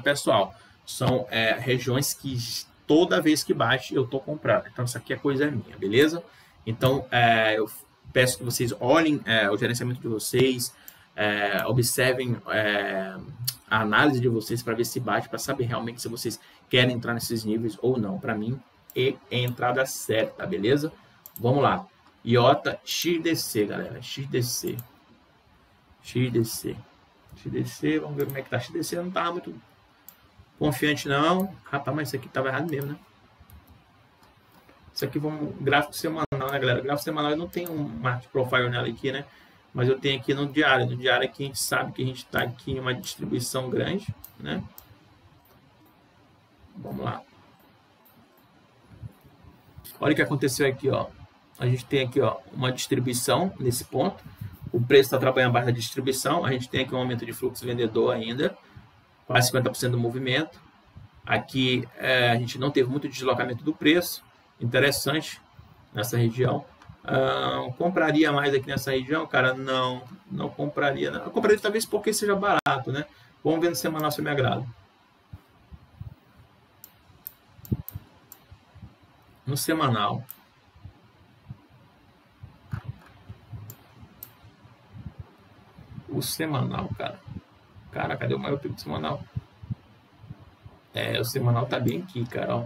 pessoal. São regiões que toda vez que bate eu estou comprando. Então isso aqui é coisa minha, beleza? Então eu peço que vocês olhem o gerenciamento de vocês, observem a análise de vocês para ver se bate, para saber realmente se vocês querem entrar nesses níveis ou não. Para mim é a entrada certa, beleza? Vamos lá. IOTA XDC, galera. XDC, vamos ver como é que tá. XDC não tá muito confiante não. Rapaz, mas isso aqui tava errado mesmo, né? Isso aqui vamos gráfico semanal, né, galera? Gráfico semanal eu não tenho um market profile nela aqui, né? Mas eu tenho aqui no diário. No diário aqui a gente sabe que a gente está aqui em uma distribuição grande, né? Vamos lá. Olha o que aconteceu aqui, ó. A gente tem aqui, ó, uma distribuição nesse ponto. O preço está trabalhando abaixo da distribuição. A gente tem aqui um aumento de fluxo vendedor ainda, quase 50% do movimento. Aqui a gente não teve muito deslocamento do preço. Interessante nessa região. Compraria mais aqui nessa região, cara? Não compraria. Não. Eu compraria talvez porque seja barato, né? Vamos ver no semanal se me agrada. No semanal. O semanal, cara. Cara, cadê o maior pico do semanal? O semanal tá bem aqui, cara, ó.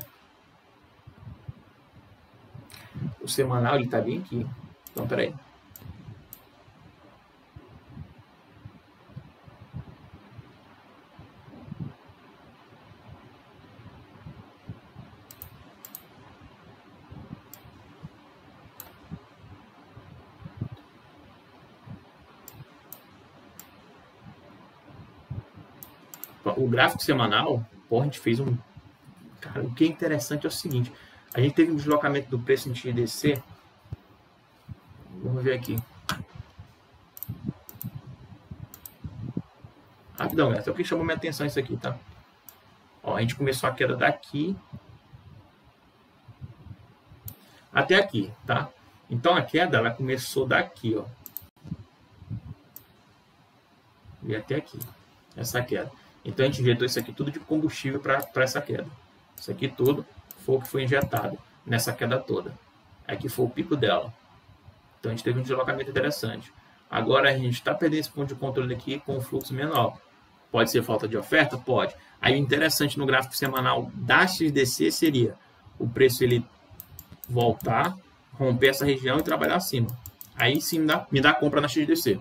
O semanal, ele tá bem aqui. Então, peraí. O gráfico semanal, pô, a gente fez um... Cara, o que é interessante é o seguinte. A gente teve um deslocamento do preço em XDC. Vamos ver aqui. Rapidão, galera. Só que chamou minha atenção isso aqui, tá? Ó, a gente começou a queda daqui até aqui, tá? Então a queda, ela começou daqui, ó. E até aqui. Essa queda. Então a gente injetou isso aqui tudo de combustível para essa queda. Isso aqui tudo foi o que foi injetado nessa queda toda. Aqui foi o pico dela. Então a gente teve um deslocamento interessante. Agora a gente está perdendo esse ponto de controle aqui com um fluxo menor. Pode ser falta de oferta? Pode. Aí o interessante no gráfico semanal da XDC seria o preço ele voltar, romper essa região e trabalhar acima. Aí sim me dá compra na XDC.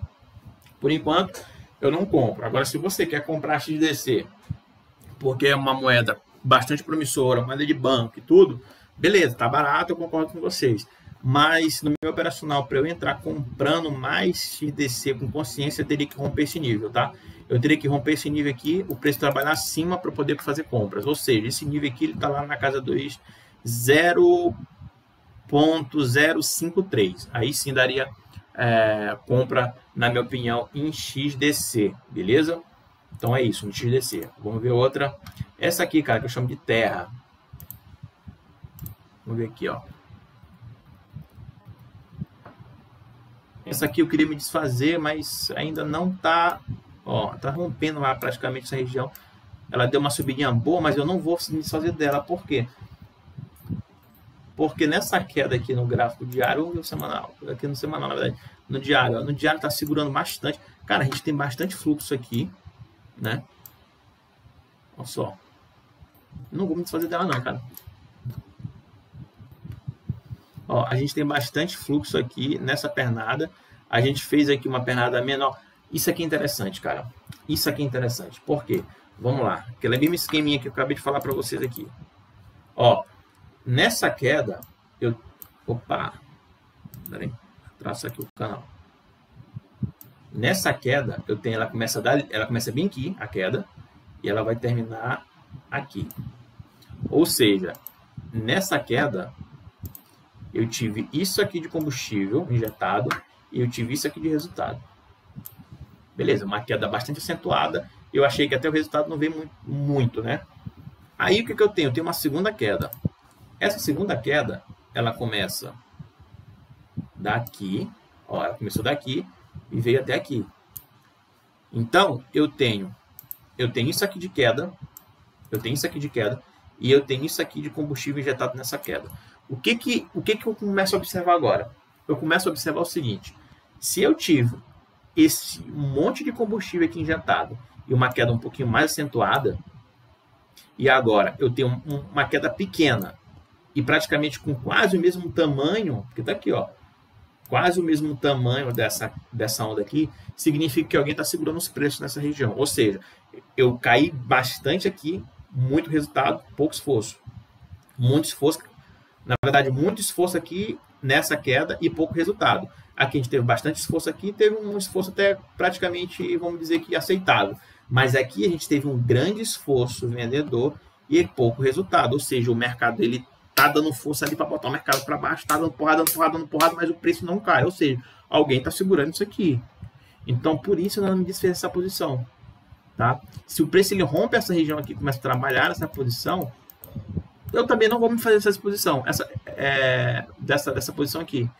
Por enquanto, eu não compro. Agora, se você quer comprar XDC, porque é uma moeda bastante promissora, moeda de banco e tudo, beleza, tá barato, eu concordo com vocês. Mas no meu operacional, para eu entrar comprando mais XDC com consciência, eu teria que romper esse nível, tá? Eu teria que romper esse nível aqui, o preço trabalhar acima para poder fazer compras. Ou seja, esse nível aqui ele tá lá na casa dos 0,053. Aí sim daria compra, na minha opinião, em XDC, beleza? Então é isso, no XDC. Vamos ver outra. Essa aqui, cara, que eu chamo de terra. Vamos ver aqui, ó. Essa aqui eu queria me desfazer, mas ainda não tá... Ó, tá rompendo lá praticamente essa região. Ela deu uma subidinha boa, mas eu não vou me desfazer dela. Por quê? Porque nessa queda aqui no gráfico diário ou no semanal, aqui no semanal, na verdade, no diário, ó, no diário tá segurando bastante. Cara, a gente tem bastante fluxo aqui, né? Olha só. Não vou me desfazer dela não, cara. Ó, a gente tem bastante fluxo aqui nessa pernada. A gente fez aqui uma pernada menor. Isso aqui é interessante, cara. Isso aqui é interessante. Por quê? Vamos lá. Aquele mesmo esqueminha que eu acabei de falar para vocês aqui. Ó, nessa queda, eu... Opa! Peraí. Traço aqui o canal. Nessa queda, eu tenho... Ela começa bem aqui, a queda. E ela vai terminar aqui. Ou seja, nessa queda... eu tive isso aqui de combustível injetado e eu tive isso aqui de resultado. Beleza, uma queda bastante acentuada. Eu achei que até o resultado não veio muito, né? Aí o que eu tenho? Eu tenho uma segunda queda. Essa segunda queda, ela começa daqui, ó, ela começou daqui e veio até aqui. Então, eu tenho isso aqui de queda, eu tenho isso aqui de queda e eu tenho isso aqui de combustível injetado nessa queda. O que eu começo a observar agora? Eu começo a observar o seguinte: se eu tive esse monte de combustível aqui injetado e uma queda um pouquinho mais acentuada, e agora eu tenho uma queda pequena e praticamente com quase o mesmo tamanho, porque tá aqui, ó, quase o mesmo tamanho dessa onda aqui, significa que alguém está segurando os preços nessa região. Ou seja, eu caí bastante aqui, muito resultado, pouco esforço. Muito esforço, na verdade, muito esforço aqui nessa queda e pouco resultado. Aqui a gente teve bastante esforço aqui, teve um esforço até praticamente, vamos dizer que aceitável. Mas aqui a gente teve um grande esforço vendedor e pouco resultado. Ou seja, o mercado ele tá dando força ali para botar o mercado para baixo, tá dando porrada, mas o preço não cai. Ou seja, alguém está segurando isso aqui. Então, por isso eu não me desfiz essa posição. Tá? Se o preço ele rompe essa região aqui e começa a trabalhar nessa posição, eu também não vou me fazer essa posição, dessa posição aqui.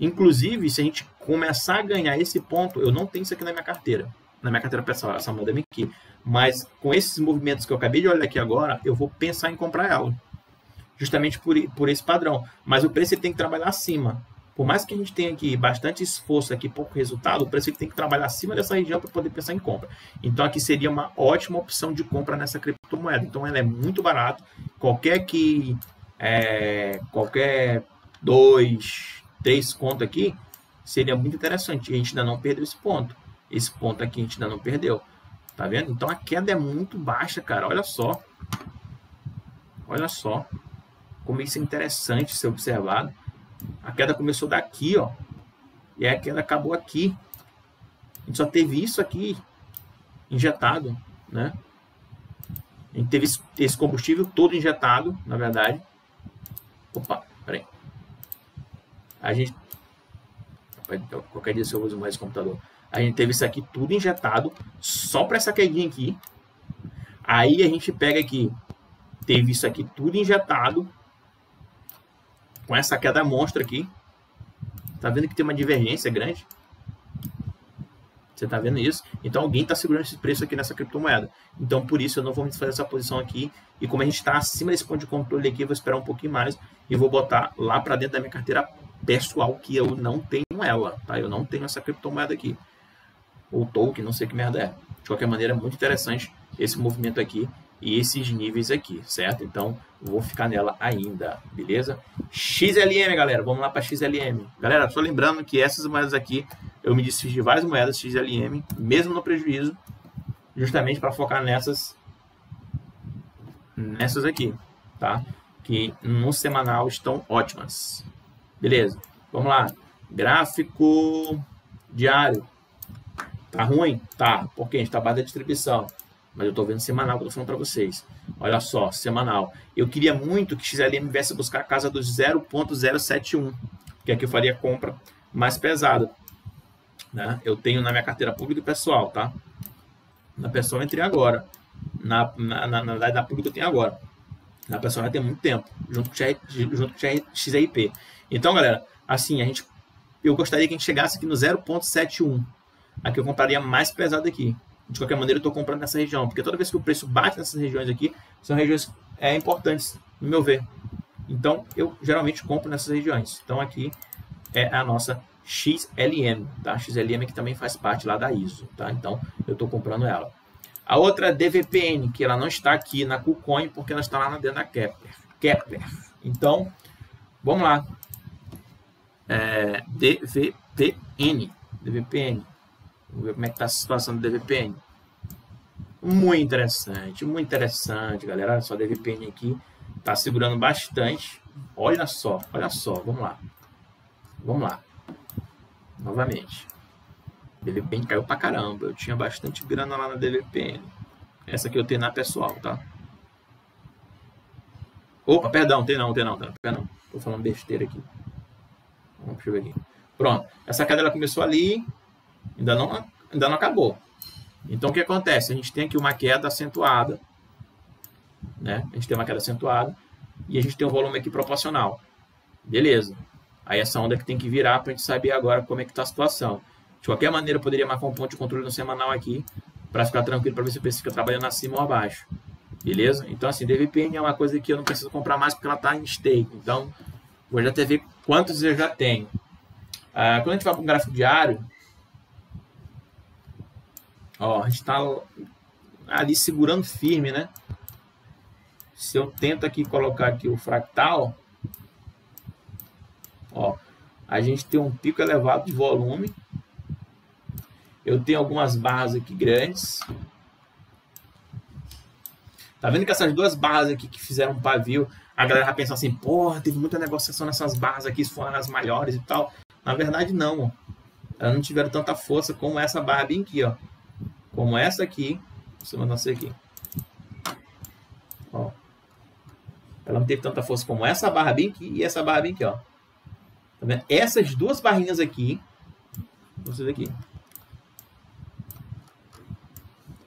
Inclusive, se a gente começar a ganhar esse ponto, eu não tenho isso aqui na minha carteira pessoal, essa moeda aqui. Mas com esses movimentos que eu acabei de olhar aqui agora, eu vou pensar em comprar ela. Justamente por esse padrão. Mas o preço ele tem que trabalhar acima. Por mais que a gente tenha aqui bastante esforço aqui, pouco resultado, o preço ele tem que trabalhar acima dessa região para poder pensar em compra. Então aqui seria uma ótima opção de compra nessa criptomoeda. Então ela é muito barata. Qualquer 2, 3 conto aqui seria muito interessante. E a gente ainda não perdeu esse ponto. Esse ponto aqui a gente ainda não perdeu. Tá vendo? Então a queda é muito baixa, cara. Olha só. Olha só. Como isso é interessante ser observado. A queda começou daqui, ó. E a queda acabou aqui. A gente só teve isso aqui injetado, né? A gente teve esse combustível todo injetado, na verdade. Opa, peraí. A gente... Qualquer dia se eu uso mais esse computador. A gente teve isso aqui tudo injetado, só para essa quedinha aqui. Aí a gente pega aqui, teve isso aqui tudo injetado, com essa queda monstra aqui. Tá vendo que tem uma divergência grande? Você tá vendo isso? Então alguém está segurando esse preço aqui nessa criptomoeda. Então por isso eu não vou me fazer essa posição aqui. E como a gente está acima desse ponto de controle aqui, eu vou esperar um pouquinho mais e vou botar lá para dentro da minha carteira pessoal, que eu não tenho ela, tá? Eu não tenho essa criptomoeda aqui. Ou token, não sei que merda é. De qualquer maneira, é muito interessante esse movimento aqui e esses níveis aqui, certo? Então, vou ficar nela ainda, beleza? XLM, galera, vamos lá para XLM. Galera, só lembrando que essas moedas aqui, eu me desfiz de várias moedas XLM, mesmo no prejuízo, justamente para focar nessas aqui, tá? Que no semanal estão ótimas. Beleza, vamos lá. Gráfico diário. Tá ruim? Tá, porque a gente tá abaixo da distribuição. Mas eu tô vendo semanal que eu tô falando para vocês. Olha só, semanal. Eu queria muito que XLM viesse buscar a casa dos 0.071, que aqui eu faria compra mais pesada. Né? Eu tenho na minha carteira pública e pessoal, tá? Na pessoal eu entrei agora. Na pública eu tenho agora. Na pessoal já tem muito tempo, junto com o XRP. Então, galera, assim, eu gostaria que a gente chegasse aqui no 0.71. Aqui eu compraria mais pesado aqui. De qualquer maneira, eu estou comprando nessa região, porque toda vez que o preço bate nessas regiões aqui, são regiões importantes, no meu ver. Então, eu geralmente compro nessas regiões. Então, aqui é a nossa XLM, tá? XLM que também faz parte lá da ISO, tá? Então, eu estou comprando ela. A outra é DVPN, que ela não está aqui na KuCoin, porque ela está lá dentro da Kepler. Então, vamos lá. DVPN. Vamos ver como é que está a situação do DVPN. Muito interessante, galera. Olha só, o DVPN aqui está segurando bastante. Olha só, vamos lá. Novamente. O DVPN caiu pra caramba. Eu tinha bastante grana lá na DVPN. Essa aqui eu tenho na pessoal, tá? Opa, perdão, tem não. Tô falando besteira aqui. Deixa eu ver aqui. Pronto. Essa queda ela começou ali, ainda não acabou. Então, o que acontece? A gente tem aqui uma queda acentuada, né? A gente tem uma queda acentuada e a gente tem um volume aqui proporcional. Beleza. Aí essa onda que tem que virar para a gente saber agora como é que está a situação. De qualquer maneira, eu poderia marcar um ponto de controle no semanal aqui para ficar tranquilo, para ver se o preço fica trabalhando acima ou abaixo. Beleza? Então, assim, DVPN é uma coisa que eu não preciso comprar mais porque ela está em stake. Então, vou já até ver quantos eu já tenho. Quando a gente vai para um gráfico diário, ó, a gente está ali segurando firme, né? Se eu tento aqui colocar aqui o fractal, ó, a gente tem um pico elevado de volume. Eu tenho algumas barras aqui grandes. Tá vendo que essas duas barras aqui que fizeram um pavio, a galera vai pensar assim, porra, teve muita negociação nessas barras aqui, foram as maiores e tal. Na verdade, não, ó. Elas não tiveram tanta força como essa barra bem aqui, ó. Como essa aqui. Deixa eu mandar você aqui. Ó. Ela não teve tanta força como essa barra bem aqui e essa barra bem aqui, ó. Tá vendo? Essas duas barrinhas aqui, vocês aqui.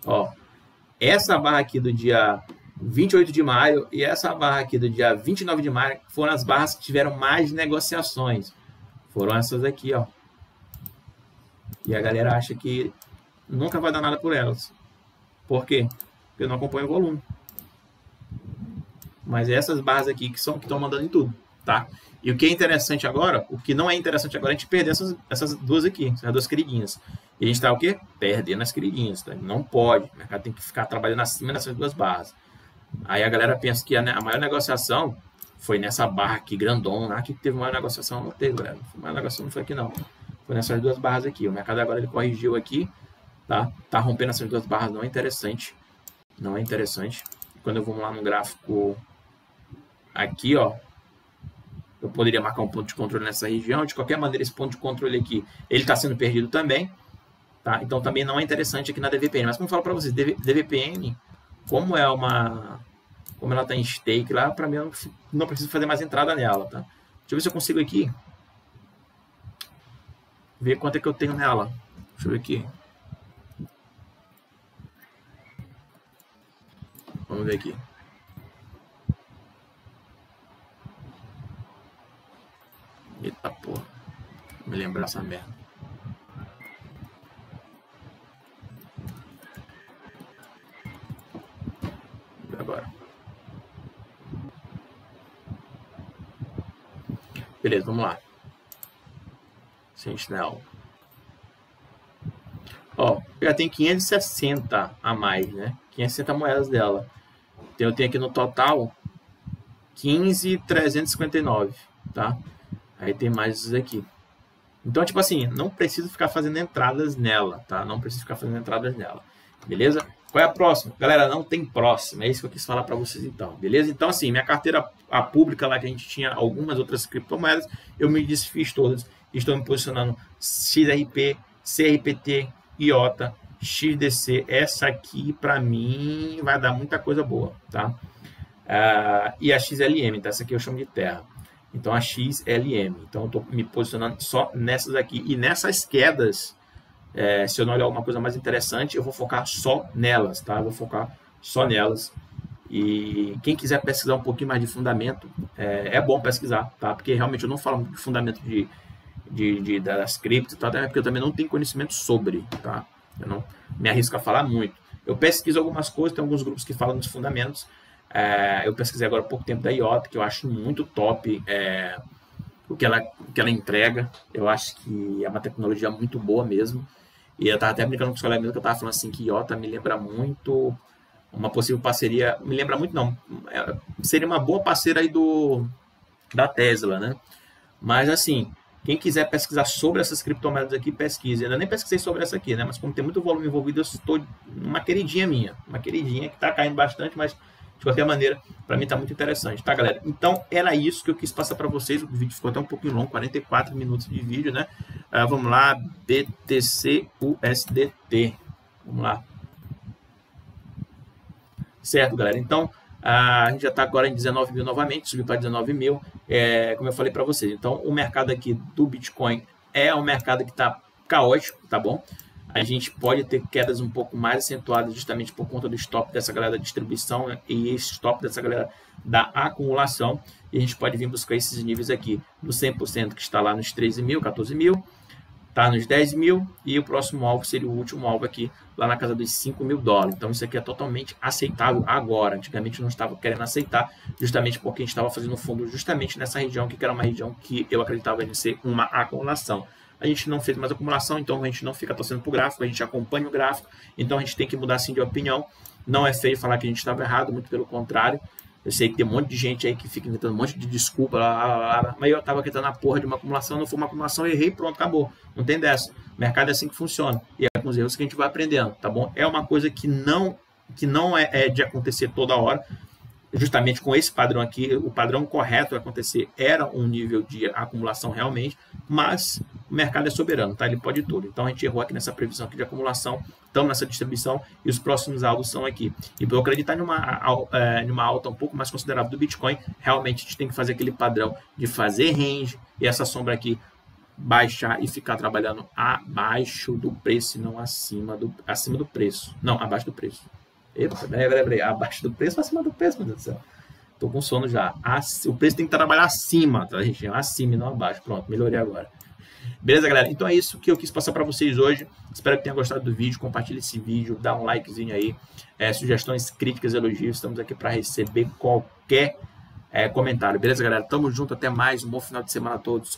Ó. Essa barra aqui do dia 28 de maio e essa barra aqui do dia 29 de maio foram as barras que tiveram mais negociações. Foram essas aqui, ó. E a galera acha que nunca vai dar nada por elas. Por quê? Porque não acompanha o volume. Mas essas barras aqui que estão mandando em tudo, tá? E o que é interessante agora, o que não é interessante agora é a gente perder essas duas aqui, essas duas queridinhas. E a gente está o quê? Perdendo as queridinhas, tá? Não pode. O mercado tem que ficar trabalhando acima dessas duas barras. Aí a galera pensa que a maior negociação foi nessa barra aqui, grandona. Aqui que teve maior negociação, não teve, galera. A maior negociação não foi aqui, não. Foi nessas duas barras aqui. O mercado agora ele corrigiu aqui, tá? Tá rompendo essas duas barras, não é interessante. Não é interessante. Quando eu vou lá no gráfico aqui, ó, eu poderia marcar um ponto de controle nessa região. De qualquer maneira, esse ponto de controle aqui, ele está sendo perdido também. Tá? Então, também não é interessante aqui na DVPN. Mas, como eu falo para vocês, DVPN, como ela está em stake lá, para mim, eu não preciso fazer mais entrada nela. Tá? Deixa eu ver se eu consigo aqui ver quanto é que eu tenho nela. Deixa eu ver aqui. Vamos ver aqui. Eita porra. Vou me lembrar essa merda. Agora. Beleza, vamos lá. Sentinel. Ó, já tem 560 a mais, né? 560 moedas dela. Então, eu tenho aqui no total 15.359, tá? Aí tem mais esses aqui. Então, tipo assim, não preciso ficar fazendo entradas nela, tá? Não preciso ficar fazendo entradas nela. Beleza? Qual é a próxima? Galera, não tem próxima. É isso que eu quis falar para vocês então. Beleza? Então, assim, minha carteira a pública lá, que a gente tinha algumas outras criptomoedas, eu me desfiz todas. Estou me posicionando XRP, CRPT, IOTA, XDC. Essa aqui, para mim, vai dar muita coisa boa, tá? E a XLM, tá? Essa aqui eu chamo de terra. Então, a XLM. Então, eu estou me posicionando só nessas aqui. E nessas quedas, se eu não olhar alguma coisa mais interessante, eu vou focar só nelas, tá? Eu vou focar só nelas. E quem quiser pesquisar um pouquinho mais de fundamento, é bom pesquisar, tá? Porque realmente eu não falo de fundamento das criptos e tal, até porque eu também não tenho conhecimento sobre, tá? Eu não me arrisco a falar muito. Eu pesquiso algumas coisas, tem alguns grupos que falam dos fundamentos. Eu pesquisei agora há pouco tempo da IOTA, que eu acho muito top o que ela entrega. Eu acho que é uma tecnologia muito boa mesmo. E eu estava até brincando com os colegas que eu estava falando assim, que IOTA me lembra muito uma possível parceria. Me lembra muito, não. Seria uma boa parceira aí da Tesla, né? Mas assim, quem quiser pesquisar sobre essas criptomoedas aqui, pesquise. Eu ainda nem pesquisei sobre essa aqui, né? Mas como tem muito volume envolvido, eu estou uma queridinha minha. Uma queridinha que está caindo bastante, mas de qualquer maneira, para mim está muito interessante, tá, galera? Então, era isso que eu quis passar para vocês. O vídeo ficou até um pouquinho longo, 44 minutos de vídeo, né? Vamos lá, BTC USDT. Vamos lá. Certo, galera? Então, A gente já está agora em 19 mil novamente, subiu para 19 mil, como eu falei para vocês. Então, o mercado aqui do Bitcoin é um mercado que está caótico, tá bom? A gente pode ter quedas um pouco mais acentuadas justamente por conta do stop dessa galera da distribuição e esse stop dessa galera da acumulação. E a gente pode vir buscar esses níveis aqui no 100% que está lá nos 13 mil, 14 mil, tá nos 10 mil e o próximo alvo seria o último alvo aqui, lá na casa dos 5 mil dólares. Então isso aqui é totalmente aceitável agora. Antigamente não estava querendo aceitar, justamente porque a gente estava fazendo fundo justamente nessa região, que era uma região que eu acreditava em ser uma acumulação. A gente não fez mais acumulação, então a gente não fica torcendo para o gráfico, a gente acompanha o gráfico, então a gente tem que mudar sim de opinião. Não é feio falar que a gente estava errado, muito pelo contrário. Eu sei que tem um monte de gente aí que fica inventando um monte de desculpa, mas eu estava acreditando na porra de uma acumulação, não foi uma acumulação, eu errei, pronto, acabou. Não tem dessa. O mercado é assim que funciona. E é com os erros que a gente vai aprendendo, tá bom? É uma coisa que não é de acontecer toda hora. Justamente com esse padrão aqui, o padrão correto a acontecer era um nível de acumulação realmente, mas o mercado é soberano, tá? Ele pode tudo. Então a gente errou aqui nessa previsão aqui de acumulação, estamos nessa distribuição e os próximos alvos são aqui. E para eu acreditar numa alta um pouco mais considerável do Bitcoin, realmente a gente tem que fazer aquele padrão de fazer range e essa sombra aqui baixar e ficar trabalhando abaixo do preço e não acima do preço. Não, abaixo do preço. Peraí. Abaixo do preço ou acima do preço, meu Deus do céu? Tô com sono já. O preço tem que trabalhar acima, tá, gente? Acima e não abaixo. Pronto, melhorei agora. Beleza, galera? Então é isso que eu quis passar para vocês hoje. Espero que tenham gostado do vídeo. Compartilhe esse vídeo, dá um likezinho aí. Sugestões, críticas, elogios. Estamos aqui para receber qualquer comentário. Beleza, galera? Tamo junto. Até mais. Um bom final de semana a todos.